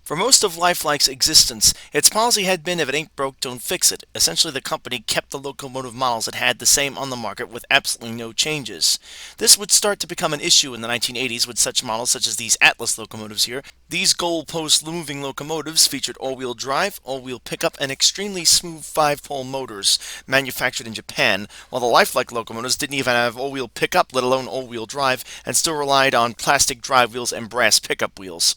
For most of Lifelike's existence, its policy had been if it ain't broke, don't fix it. Essentially, the company kept the locomotive models it had the same on the market with absolutely no changes. This would start to become an issue in the 1980s with such models such as these Atlas locomotives here. These goalpost moving locomotives featured all-wheel drive, all-wheel pickup, and extremely smooth five-pole motors manufactured in Japan, while the Lifelike locomotives didn't even have all-wheel pickup, let alone all-wheel drive, and still relied on plastic drive wheels and brass pickup wheels.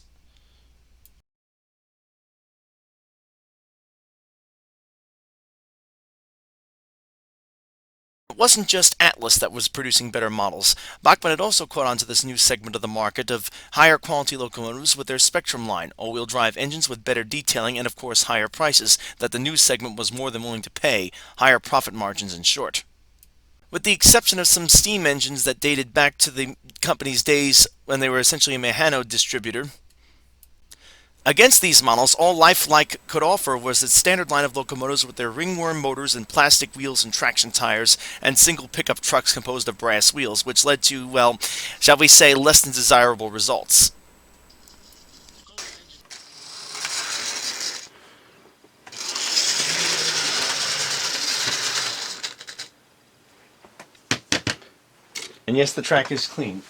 It wasn't just Atlas that was producing better models. Bachmann had also caught on to this new segment of the market of higher quality locomotives with their Spectrum line, all-wheel drive engines with better detailing and of course higher prices that the new segment was more than willing to pay, higher profit margins in short. With the exception of some steam engines that dated back to the company's days when they were essentially a Mehano distributor, against these models, all Lifelike could offer was its standard line of locomotives with their ringworm motors and plastic wheels and traction tires, and single pickup trucks composed of brass wheels, which led to, well, shall we say, less than desirable results. And yes, the track is clean.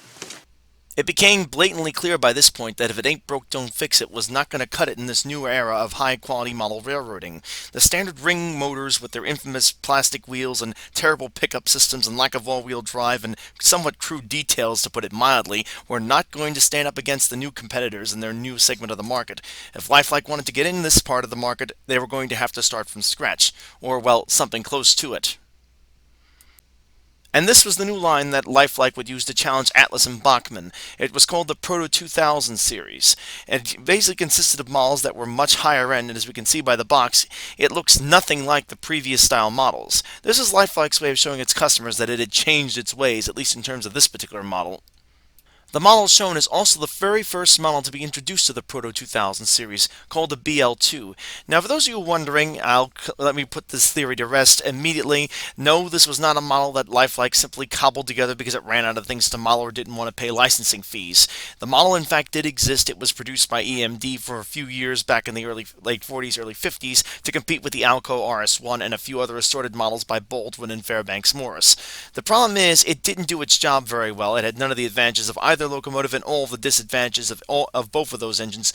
It became blatantly clear by this point that if it ain't broke, don't fix it was not going to cut it in this new era of high quality model railroading. The standard ring motors with their infamous plastic wheels and terrible pickup systems and lack of all wheel drive and somewhat crude details, to put it mildly, were not going to stand up against the new competitors in their new segment of the market. If Lifelike wanted to get in this part of the market, they were going to have to start from scratch, or, well, something close to it. And this was the new line that Lifelike would use to challenge Atlas and Bachmann. It was called the Proto 2000 series. It basically consisted of models that were much higher end, and as we can see by the box, it looks nothing like the previous style models. This is Lifelike's way of showing its customers that it had changed its ways, at least in terms of this particular model. The model shown is also the very first model to be introduced to the Proto 2000 series, called the BL2. Now, for those of you wondering, let me put this theory to rest immediately. No, this was not a model that Lifelike simply cobbled together because it ran out of things to model or didn't want to pay licensing fees. The model, in fact, did exist. It was produced by EMD for a few years back in the late 40s, early 50s to compete with the Alco RS1 and a few other assorted models by Baldwin and Fairbanks Morris. The problem is, it didn't do its job very well. It had none of the advantages of either locomotive and all of the disadvantages of both of those engines.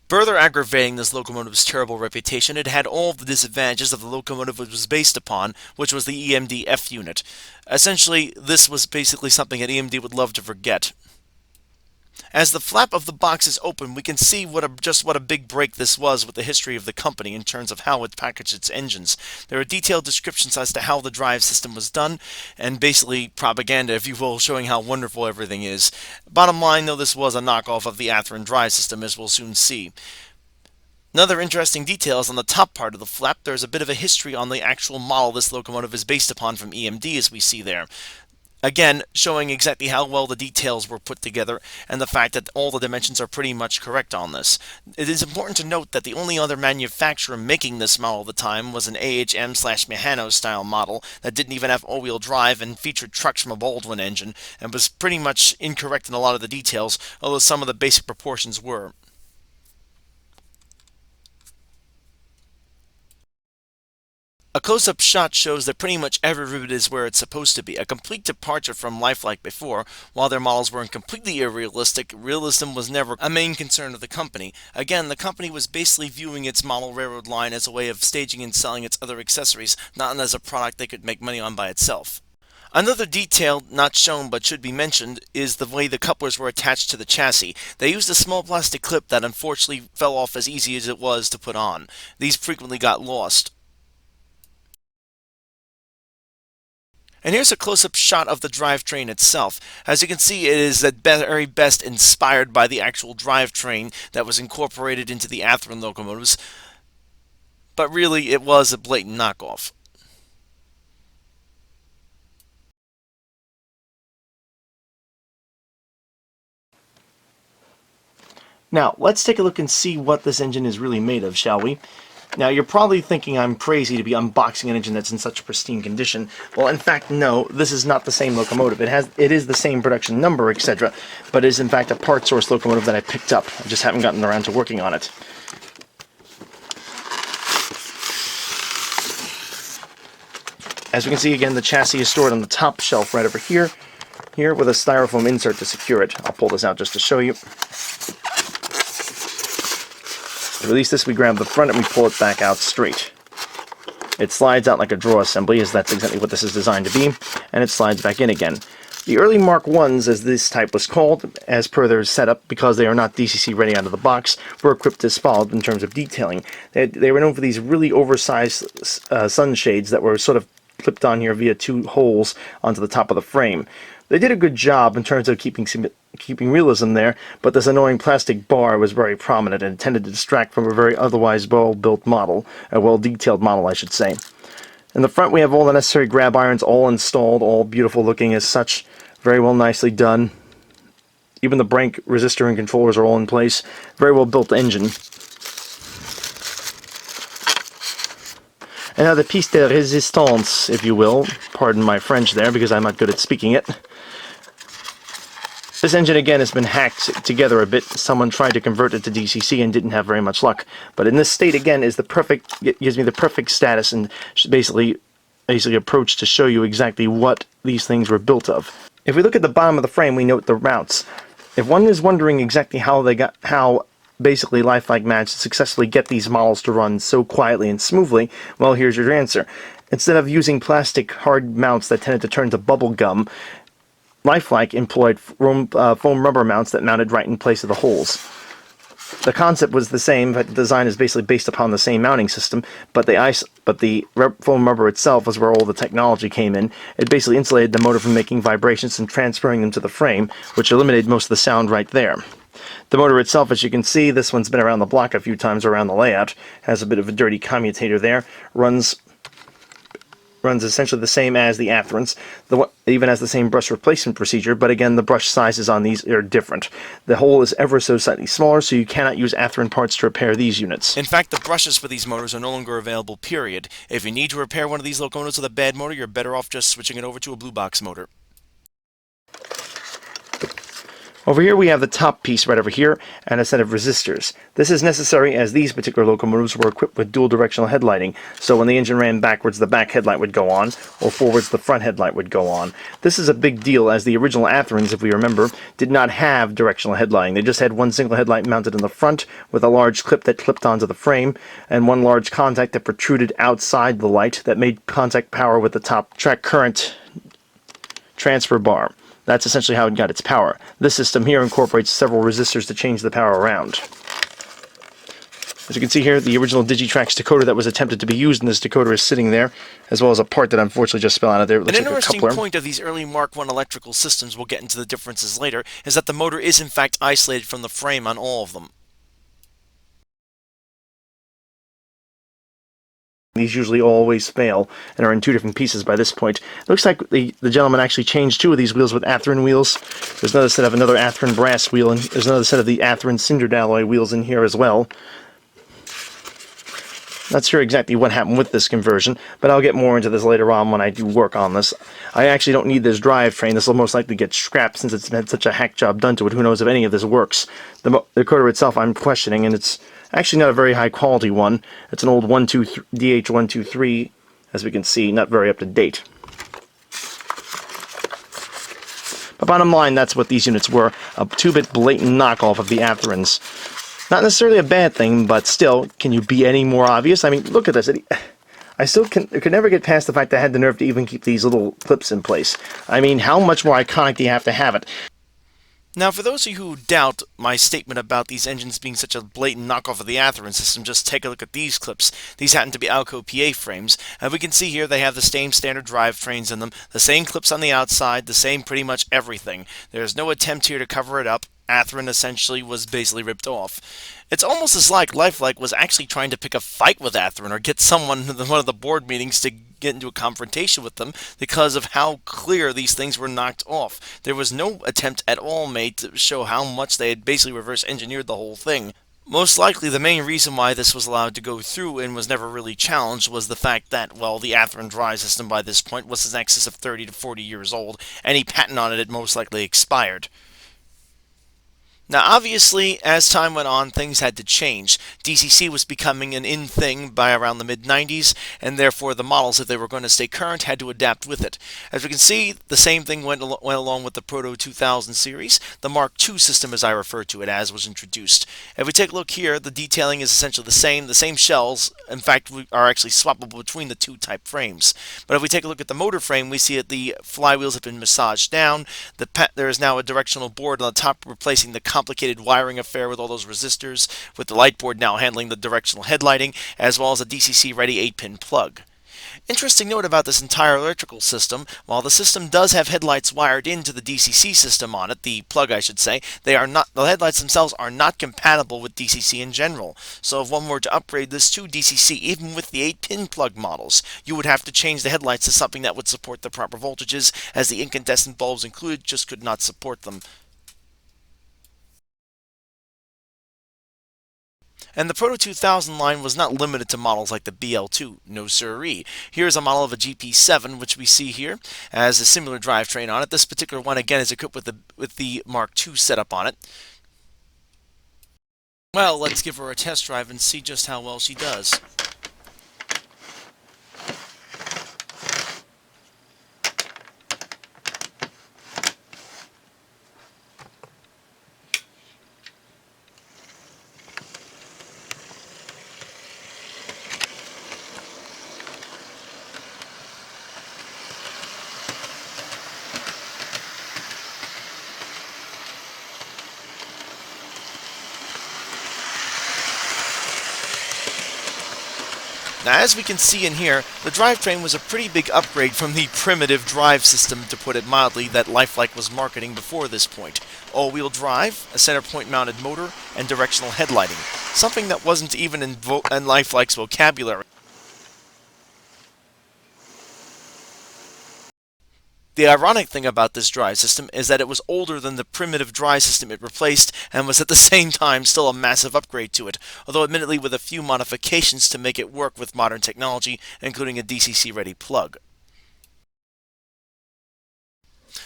Further aggravating this locomotive's terrible reputation, it had all of the disadvantages of the locomotive it was based upon, which was the EMD F unit. Essentially, this was basically something that EMD would love to forget. As the flap of the box is open, we can see just what a big break this was with the history of the company in terms of how it packaged its engines. There are detailed descriptions as to how the drive system was done, and basically propaganda, if you will, showing how wonderful everything is. Bottom line, though, this was a knockoff of the Athearn drive system, as we'll soon see. Another interesting detail is on the top part of the flap. There's a bit of a history on the actual model this locomotive is based upon from EMD, as we see there. Again, showing exactly how well the details were put together and the fact that all the dimensions are pretty much correct on this. It is important to note that the only other manufacturer making this model at the time was an AHM/Mehano style model that didn't even have all-wheel drive and featured trucks from a Baldwin engine and was pretty much incorrect in a lot of the details, although some of the basic proportions were. A close-up shot shows that pretty much every rivet is where it's supposed to be, a complete departure from lifelike before. While their models weren't completely irrealistic, realism was never a main concern of the company. Again, the company was basically viewing its model railroad line as a way of staging and selling its other accessories, not as a product they could make money on by itself. Another detail not shown but should be mentioned is the way the couplers were attached to the chassis. They used a small plastic clip that unfortunately fell off as easy as it was to put on. These frequently got lost. And here's a close-up shot of the drivetrain itself. As you can see, it is at very best inspired by the actual drivetrain that was incorporated into the Athearn locomotives, but really it was a blatant knockoff. Now, let's take a look and see what this engine is really made of, shall we? Now, you're probably thinking I'm crazy to be unboxing an engine that's in such pristine condition. Well, in fact, no, this is not the same locomotive. It is the same production number, etc., but it is in fact a part source locomotive that I picked up. I just haven't gotten around to working on it. As we can see, again, the chassis is stored on the top shelf right over here, with a styrofoam insert to secure it. I'll pull this out just to show you. To release this, we grab the front and we pull it back out straight. It slides out like a drawer assembly, as that's exactly what this is designed to be, and it slides back in again. The early Mark 1s, as this type was called, as per their setup, because they are not DCC ready out of the box, were equipped as followed in terms of detailing. They were known for these really oversized sunshades that were sort of clipped on here via two holes onto the top of the frame. They did a good job in terms of keeping realism there, but this annoying plastic bar was very prominent and tended to distract from a very otherwise well-built model, a well-detailed model, I should say. In the front, we have all the necessary grab irons all installed, all beautiful looking as such, very well nicely done. Even the brake resistor and controllers are all in place. Very well built engine. And now the piece de resistance, if you will. Pardon my French there, because I'm not good at speaking it. This engine, again, has been hacked together a bit. Someone tried to convert it to DCC and didn't have very much luck. But in this state, again, is gives me the perfect status and basically approach to show you exactly what these things were built of. If we look at the bottom of the frame, we note the mounts. If one is wondering exactly how basically Lifelike managed to successfully get these models to run so quietly and smoothly, well, here's your answer. Instead of using plastic hard mounts that tended to turn to bubble gum, Lifelike employed foam rubber mounts that mounted right in place of the holes. The concept was the same, but the design is basically based upon the same mounting system, but the foam rubber itself is where all the technology came in. It basically insulated the motor from making vibrations and transferring them to the frame, which eliminated most of the sound right there. The motor itself, as you can see, this one's been around the block a few times around the layout, has a bit of a dirty commutator there, runs essentially the same as the Atherans. It even has the same brush replacement procedure, but again, the brush sizes on these are different. The hole is ever so slightly smaller, so you cannot use Atheran parts to repair these units. In fact, the brushes for these motors are no longer available, period. If you need to repair one of these locomotives with a bad motor, you're better off just switching it over to a blue box motor. Over here we have the top piece right over here and a set of resistors. This is necessary as these particular locomotives were equipped with dual directional headlighting, so when the engine ran backwards the back headlight would go on, or forwards the front headlight would go on. This is a big deal as the original Atherans, if we remember, did not have directional headlighting. They just had one single headlight mounted in the front with a large clip that clipped onto the frame and one large contact that protruded outside the light that made contact power with the top track current transfer bar. That's essentially how it got its power. This system here incorporates several resistors to change the power around. As you can see here, the original Digitrax decoder that was attempted to be used in this decoder is sitting there, as well as a part that unfortunately just fell out of there. It looks An like a interesting coupler. point of these early Mark I electrical systems, we'll get into the differences later, is that the motor is in fact isolated from the frame on all of them. These usually always fail and are in two different pieces by this point. It looks like the gentleman actually changed two of these wheels with Atheran wheels. There's another set of another Atheran brass wheel, and there's another set of the Atheran cindered alloy wheels in here as well. Not sure exactly what happened with this conversion, but I'll get more into this later on when I do work on this. I actually don't need this drivetrain. This will most likely get scrapped since it's had such a hack job done to it. Who knows if any of this works. The decoder itself I'm questioning, and it's actually not a very high quality one. It's an old DH123, as we can see, not very up to date. But bottom line, that's what these units were. A 2-bit blatant knockoff of the Atherans. Not necessarily a bad thing, but still, can you be any more obvious? I mean, look at this. I still could never get past the fact that I had the nerve to even keep these little clips in place. I mean, how much more iconic do you have to have it? Now, for those of you who doubt my statement about these engines being such a blatant knockoff of the Atheran system, just take a look at these clips. These happen to be Alco PA frames, and we can see here they have the same standard drivetrains in them, the same clips on the outside, the same pretty much everything. There's no attempt here to cover it up. Atheran essentially was basically ripped off. It's almost as like Lifelike was actually trying to pick a fight with Atheran or get someone in one of the board meetings to get into a confrontation with them because of how clear these things were knocked off. There was no attempt at all made to show how much they had basically reverse engineered the whole thing. Most likely, the main reason why this was allowed to go through and was never really challenged was the fact that, well, the Atherin drive system by this point was in excess of 30 to 40 years old. Any patent on it had most likely expired. Now, obviously, as time went on, things had to change. DCC was becoming an in thing by around the mid 90s, and therefore the models, if they were going to stay current, had to adapt with it. As we can see, the same thing went along with the Proto 2000 series. The Mark II system, as I refer to it as, was introduced. If we take a look here, the detailing is essentially the same. The same shells, in fact, are actually swappable between the two type frames. But if we take a look at the motor frame, we see that the flywheels have been massaged down. There is now a directional board on the top replacing the complicated wiring affair with all those resistors, with the light board now handling the directional headlighting, as well as a DCC ready 8-pin plug. Interesting note about this entire electrical system, while the system does have headlights wired into the DCC system on it, the plug I should say, the headlights themselves are not compatible with DCC in general. So if one were to upgrade this to DCC, even with the 8-pin plug models, you would have to change the headlights to something that would support the proper voltages, as the incandescent bulbs included just could not support them. And the Proto 2000 line was not limited to models like the BL2, no siree. Here's a model of a GP7, which we see here, as a similar drivetrain on it. This particular one, again, is equipped with the Mark II setup on it. Well, let's give her a test drive and see just how well she does. Now, as we can see in here, the drivetrain was a pretty big upgrade from the primitive drive system, to put it mildly, that Lifelike was marketing before this point. All-wheel drive, a center point mounted motor, and directional headlighting. Something that wasn't even in Lifelike's vocabulary. The ironic thing about this drive system is that it was older than the primitive drive system it replaced, and was at the same time still a massive upgrade to it, although admittedly with a few modifications to make it work with modern technology, including a DCC-ready plug.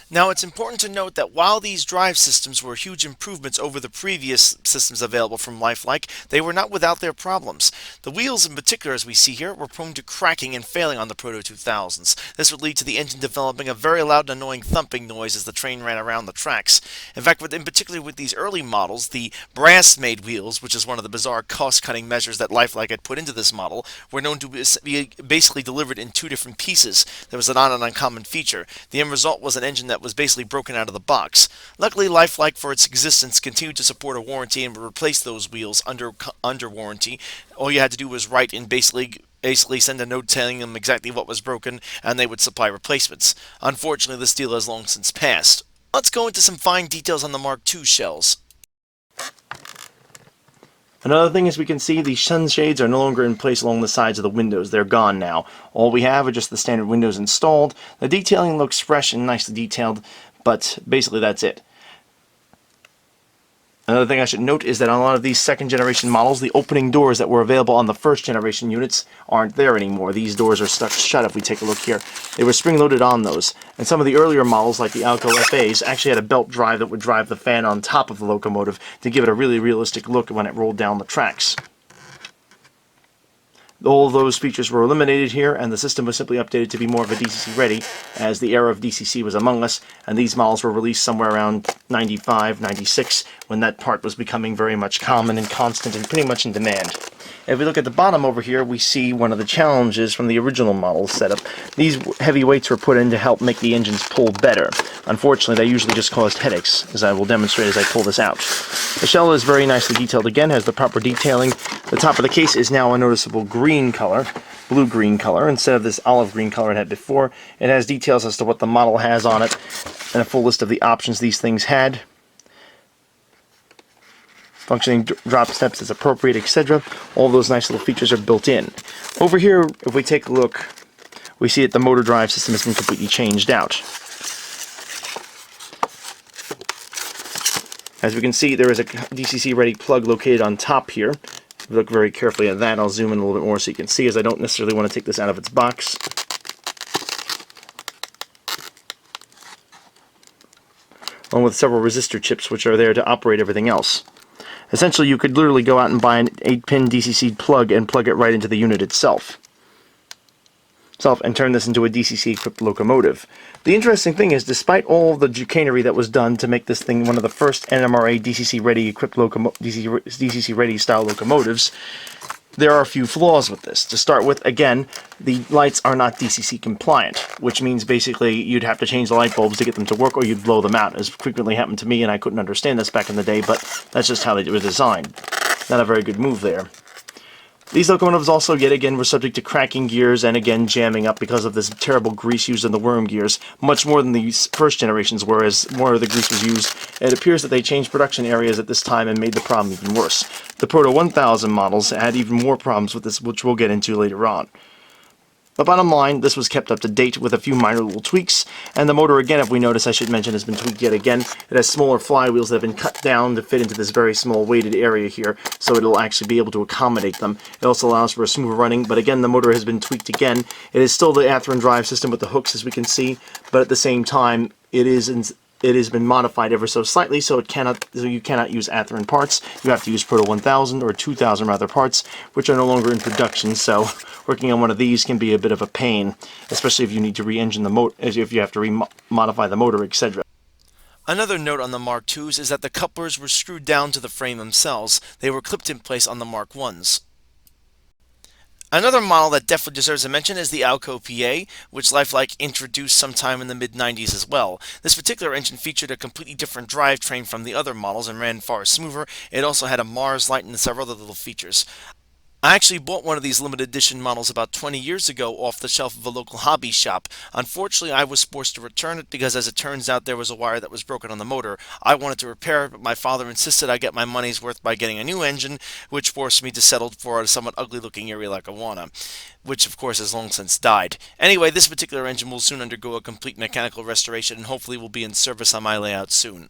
Now, it's important to note that while these drive systems were huge improvements over the previous systems available from Lifelike, they were not without their problems. The wheels in particular, as we see here, were prone to cracking and failing on the Proto 2000s. This would lead to the engine developing a very loud and annoying thumping noise as the train ran around the tracks. In fact, in particular with these early models, the brass-made wheels, which is one of the bizarre cost-cutting measures that Lifelike had put into this model, were known to be basically delivered in two different pieces. There was a not an uncommon feature. The end result was an engine that was basically broken out of the box. Luckily, Lifelike, for its existence, continued to support a warranty and would replace those wheels under warranty. All you had to do was write and basically send a note telling them exactly what was broken, and they would supply replacements. Unfortunately, this deal has long since passed. Let's go into some fine details on the Mark II shells. Another thing is, we can see the sunshades are no longer in place along the sides of the windows. They're gone now. All we have are just the standard windows installed. The detailing looks fresh and nicely detailed, but basically that's it. Another thing I should note is that on a lot of these second generation models, the opening doors that were available on the first generation units aren't there anymore. These doors are stuck shut if we take a look here. They were spring loaded on those. And some of the earlier models, like the Alco FAs, actually had a belt drive that would drive the fan on top of the locomotive to give it a really realistic look when it rolled down the tracks. All of those features were eliminated here, and the system was simply updated to be more of a DCC ready, as the era of DCC was among us, and these models were released somewhere around 95, 96, when that part was becoming very much common and constant and pretty much in demand. If we look at the bottom over here, we see one of the challenges from the original model setup. These heavy weights were put in to help make the engines pull better. Unfortunately, they usually just caused headaches, as I will demonstrate as I pull this out. The shell is very nicely detailed again, has the proper detailing. The top of the case is now a noticeable green color, blue-green color, instead of this olive-green color it had before. It has details as to what the model has on it, and a full list of the options these things had. Functioning drop steps as appropriate, etc. All those nice little features are built in. Over here, if we take a look, we see that the motor drive system has been completely changed out. As we can see, there is a DCC ready plug located on top here. If you look very carefully at that, I'll zoom in a little bit more so you can see, as I don't necessarily want to take this out of its box. Along with several resistor chips which are there to operate everything else. Essentially, you could literally go out and buy an 8-pin DCC plug and plug it right into the unit itself. And turn this into a DCC-equipped locomotive. The interesting thing is, despite all the chicanery that was done to make this thing one of the first NMRA DCC-ready equipped DCC-ready style locomotives, there are a few flaws with this. To start with, again, the lights are not DCC compliant, which means basically you'd have to change the light bulbs to get them to work, or you'd blow them out, as frequently happened to me, and I couldn't understand this back in the day, but that's just how they were designed. Not a very good move there. These locomotives also, yet again, were subject to cracking gears and, again, jamming up because of this terrible grease used in the worm gears, much more than the first generations were, as more of the grease was used. It appears that they changed production areas at this time and made the problem even worse. The Proto 1000 models had even more problems with this, which we'll get into later on. But bottom line, this was kept up to date with a few minor little tweaks, and the motor, again, if we notice, I should mention, has been tweaked yet again. It has smaller flywheels that have been cut down to fit into this very small weighted area here, so it'll actually be able to accommodate them. It also allows for a smoother running, but again, the motor has been tweaked again. It is still the Atheron drive system with the hooks, as we can see, but at the same time, it has been modified ever so slightly, so you cannot use Atheron parts. You have to use Proto 1000 or 2000 rather parts, which are no longer in production. So working on one of these can be a bit of a pain, especially if you need to re-engine the motor, if you have to re-modify the motor, etc. Another note on the Mark IIs is that the couplers were screwed down to the frame themselves. They were clipped in place on the Mark Is. Another model that definitely deserves a mention is the Alco PA, which Lifelike introduced sometime in the mid-90s as well. This particular engine featured a completely different drivetrain from the other models and ran far smoother. It also had a Mars light and several other little features. I actually bought one of these limited edition models about 20 years ago off the shelf of a local hobby shop. Unfortunately, I was forced to return it because, as it turns out, there was a wire that was broken on the motor. I wanted to repair it, but my father insisted I get my money's worth by getting a new engine, which forced me to settle for a somewhat ugly-looking area like Awana, which, of course, has long since died. Anyway, this particular engine will soon undergo a complete mechanical restoration and hopefully will be in service on my layout soon.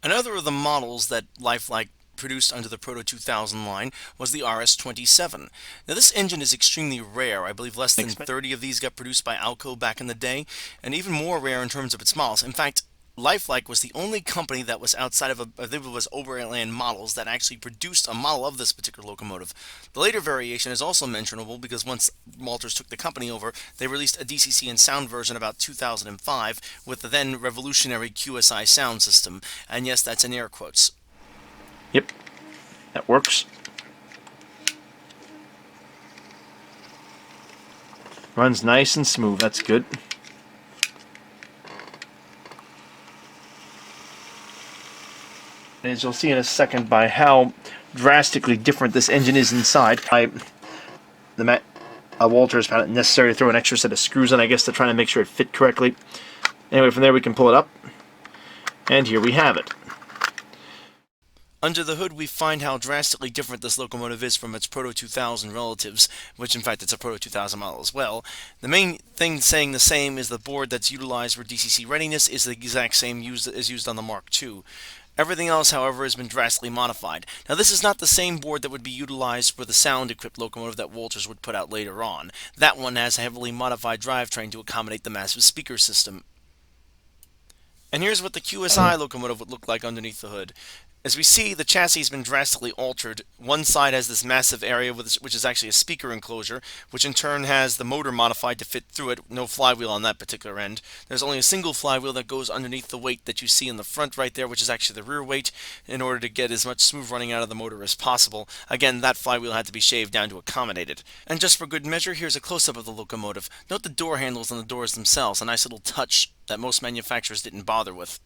Another of the models that Lifelike produced under the Proto 2000 line was the RS-27. Now this engine is extremely rare. I believe less than 30 of these got produced by Alco back in the day, and even more rare in terms of its models. In fact, Lifelike was the only company that was outside of, I think it was Overland Models, that actually produced a model of this particular locomotive. The later variation is also mentionable because once Walters took the company over, they released a DCC and sound version about 2005 with the then revolutionary QSI sound system. And yes, that's in air quotes. Yep, that works. Runs nice and smooth, that's good. As you'll see in a second by how drastically different this engine is inside, Walters found it necessary to throw an extra set of screws in, I guess, to try to make sure it fit correctly. Anyway, from there we can pull it up, and here we have it. Under the hood, we find how drastically different this locomotive is from its Proto 2000 relatives, which in fact it's a Proto 2000 model as well. The main thing saying the same is the board that's utilized for DCC readiness is the exact same as used on the Mark II. Everything else, however, has been drastically modified. Now, this is not the same board that would be utilized for the sound-equipped locomotive that Walters would put out later on. That one has a heavily modified drivetrain to accommodate the massive speaker system. And here's what the QSI locomotive would look like underneath the hood. As we see, the chassis has been drastically altered. One side has this massive area which is actually a speaker enclosure, which in turn has the motor modified to fit through it. No flywheel on that particular end. There's only a single flywheel that goes underneath the weight that you see in the front right there, which is actually the rear weight, in order to get as much smooth running out of the motor as possible. Again, that flywheel had to be shaved down to accommodate it. And just for good measure, here's a close-up of the locomotive. Note the door handles on the doors themselves, a nice little touch that most manufacturers didn't bother with.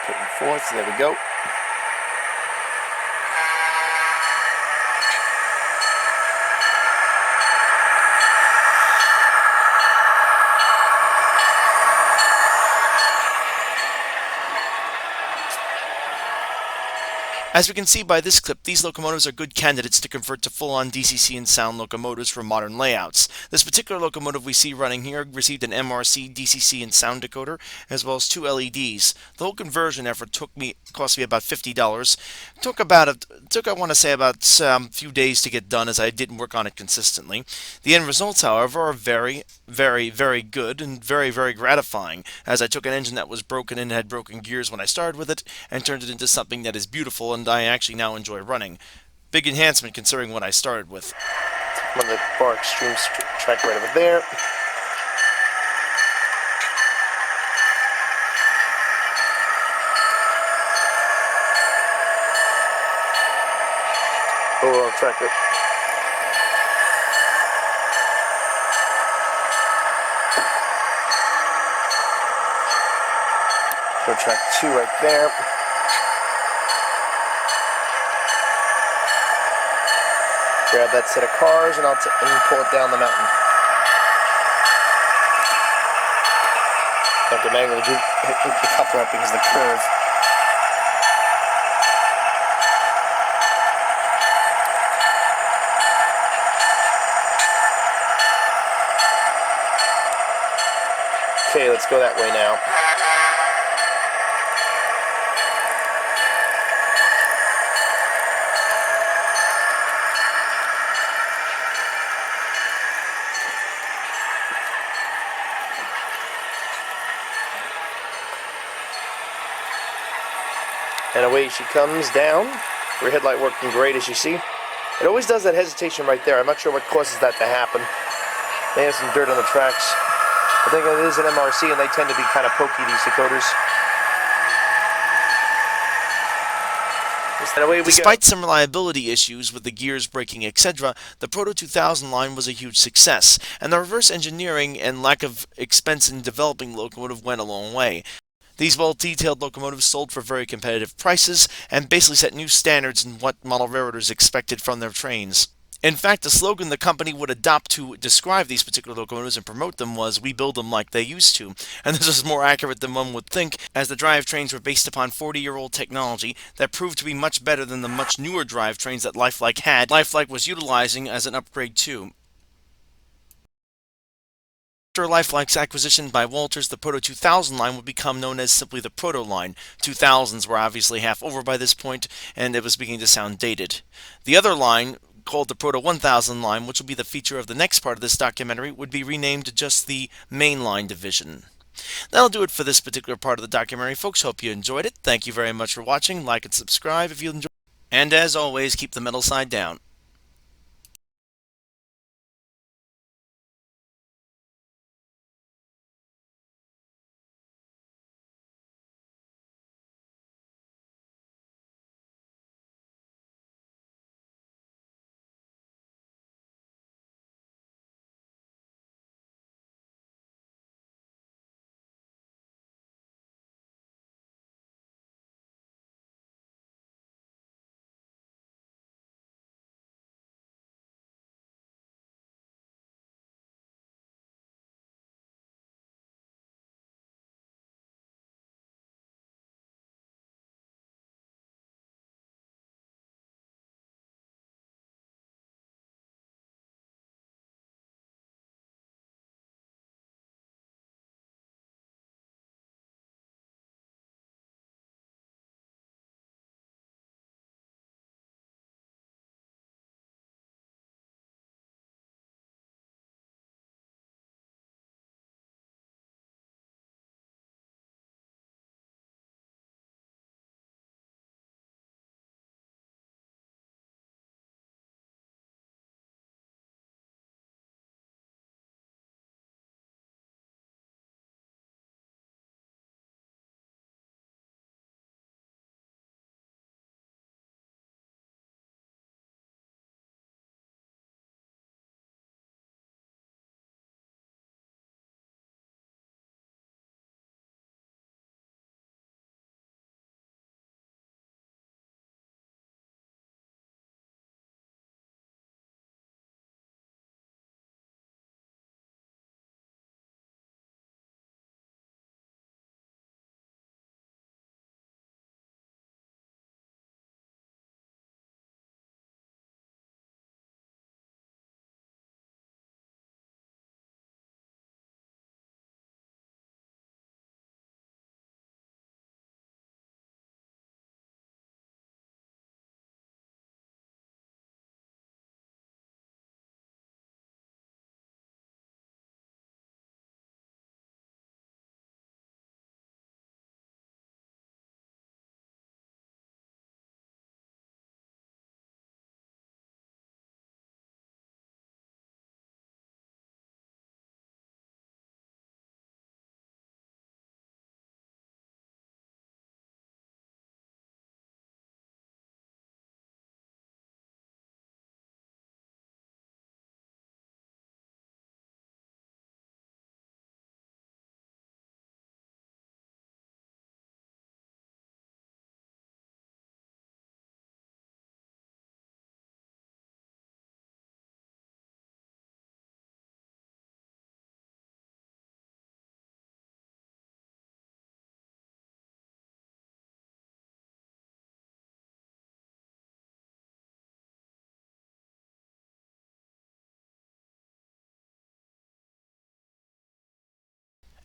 Putting forth, there we go. As we can see by this clip, these locomotives are good candidates to convert to full-on DCC and sound locomotives for modern layouts. This particular locomotive we see running here received an MRC, DCC, and sound decoder, as well as two LEDs. The whole conversion effort cost me about $50. Took I want to say about a few days to get done, as I didn't work on it consistently. The end results, however, are very, very, very good and very, very gratifying, as I took an engine that was broken and had broken gears when I started with it and turned it into something that is beautiful and I actually now enjoy running. Big enhancement considering what I started with. One of the bar extremes track right over there. Oh, track it. So track 2 right there. Grab that set of cars and and pull it down the mountain. Have to manually hit the coupler up because of the curve. Okay, let's go that way now. And away she comes down. Rear headlight working great, as you see. It always does that hesitation right there. I'm not sure what causes that to happen. They have some dirt on the tracks. I think it is an MRC, and they tend to be kind of pokey, these decoders. And away we Despite go. some reliability issues with the gears breaking, etc., the Proto 2000 line was a huge success, and the reverse engineering and lack of expense in developing the locomotive went a long way. These well-detailed locomotives sold for very competitive prices and basically set new standards in what model railroaders expected from their trains. In fact, the slogan the company would adopt to describe these particular locomotives and promote them was, "We build them like they used to." And this is more accurate than one would think, as the drivetrains were based upon 40-year-old technology that proved to be much better than the much newer drivetrains that Lifelike had, Lifelike was utilizing as an upgrade too. After Lifelike's acquisition by Walters, the Proto 2000 line would become known as simply the Proto line. 2000s were obviously half over by this point, and it was beginning to sound dated. The other line, called the Proto 1000 line, which will be the feature of the next part of this documentary, would be renamed just the Mainline Division. That'll do it for this particular part of the documentary, folks. Hope you enjoyed it. Thank you very much for watching. Like and subscribe if you enjoyed. And as always, keep the metal side down.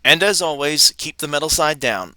And as always, keep the metal side down.